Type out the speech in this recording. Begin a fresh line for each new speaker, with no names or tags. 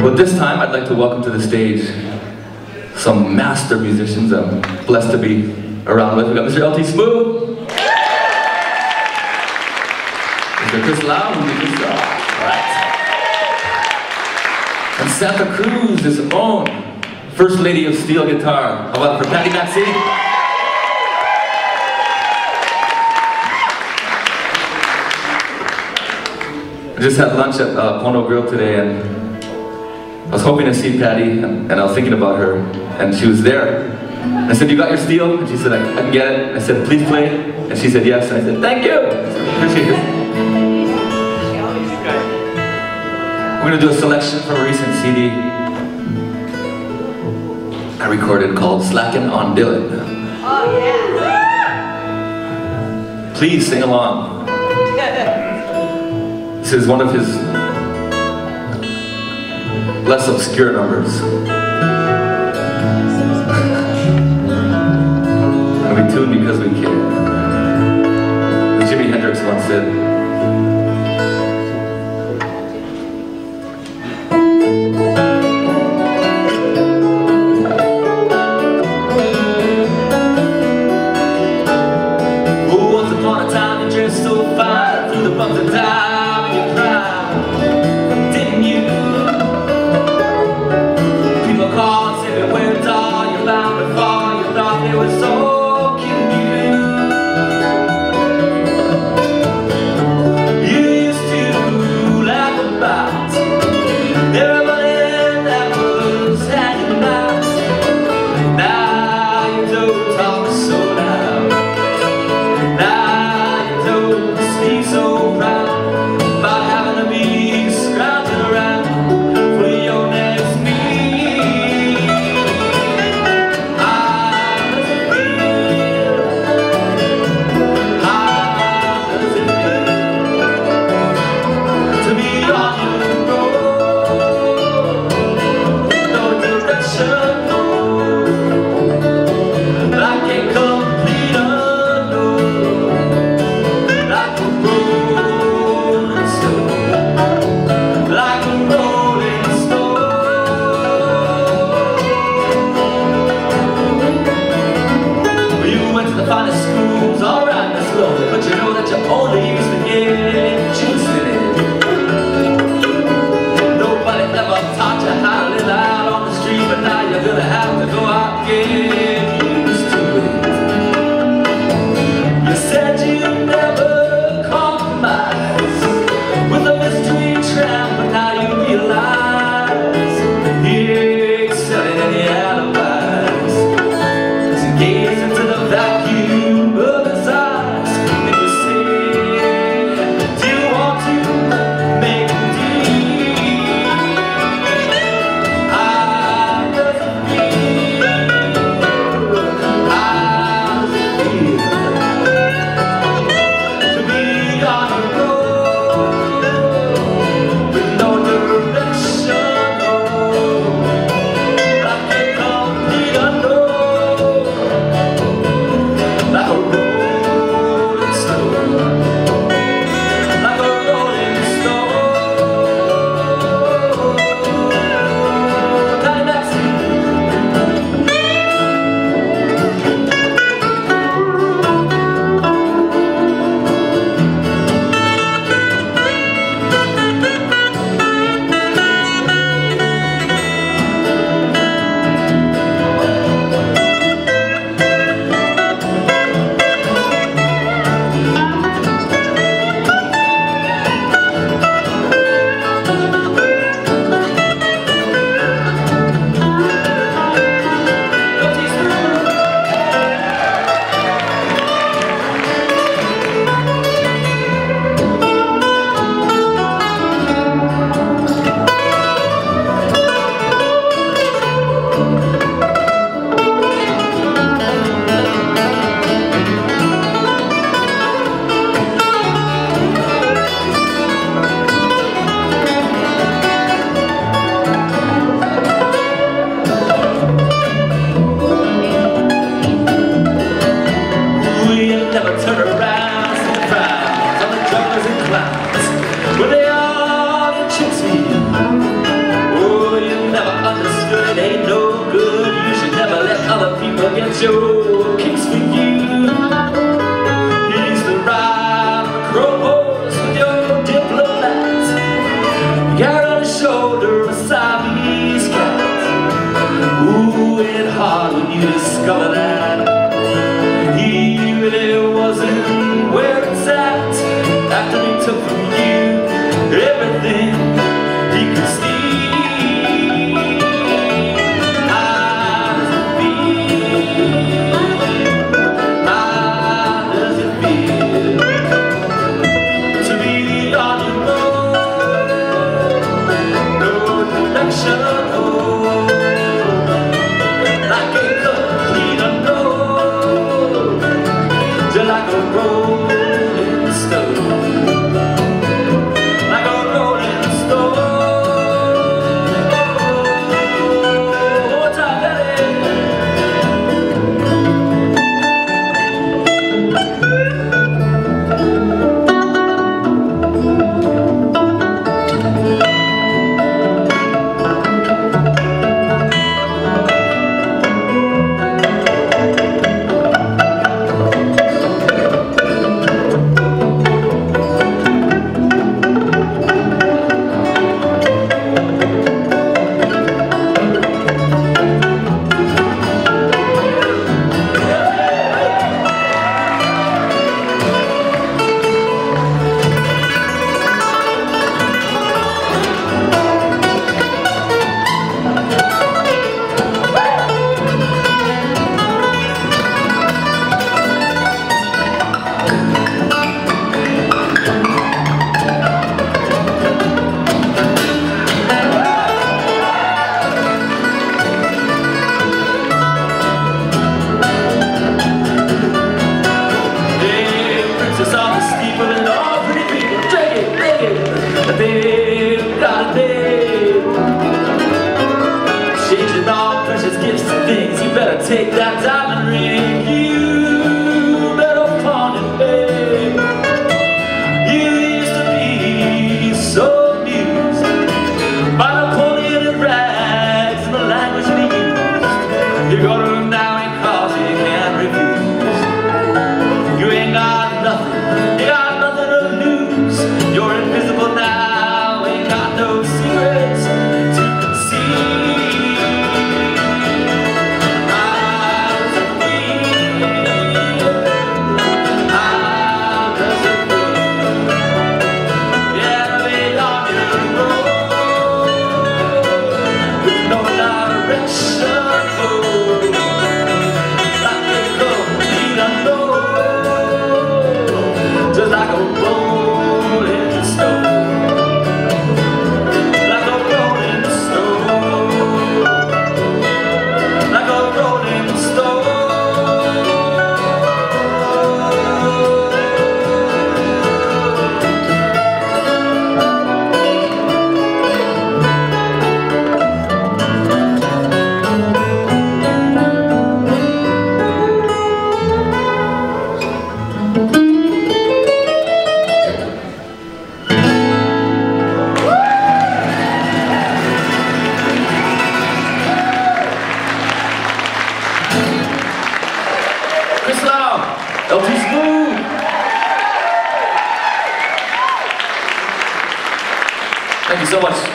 But this time, I'd like to welcome to the stage some master musicians I'm blessed to be around with. We got Mr. LT Smooth, Mr. Chris Lau, who did this job, right? And Santa Cruz, his own First Lady of Steel Guitar. How about for Patty Maxey? I just had lunch at Pono Grill today, and I was hoping to see Patty, and I was thinking about her, and she was there. And I said, "You got your steel?" And she said, "I can get it." I said, "Please play it." And she said, "Yes." And I said, "Thank you." Appreciate it. We're going to do a selection from a recent CD I recorded called Slackin' on Dylan.
Oh, yeah.
Please sing along. This is one of his less obscure numbers. And we tune because we care. As Jimi Hendrix once said. Oh, once upon a time you dressed so fine through the bumps of time in your prime. Didn't you? People call and say that where it's all you're bound to fall. You thought they were so cute. You used to laugh about everybody that was hanging out. Now you don't talk so loud. Now you don't speak so proud about having to be scrounging around for your next meal. How does it feel? How does it feel to be on the road? No direction, no, like a complete unknown, like a rolling stone, like a rolling stone. Well, you went to the finest schools, alright, Miss Lovely, but you know that you only used to get juice in it. Nobody ever taught you how to live out on the street, but now you're gonna have to go out and get used to it. You said you'd never compromise with a mystery tramp, but now you realize he ain't selling any alibis. So gaze into the vacuum of his eyes, and you say, "Do you want to make a deal?" take that diamond ring you better pawn it, babe. You used to be so amused by Napoleon and rags and the language we used. You go to him now because you can't refuse. You ain't got nothing, you got nothing to lose. You're invisible now, ain't got no secrets to conceal. LT Smooth. Thank you so much.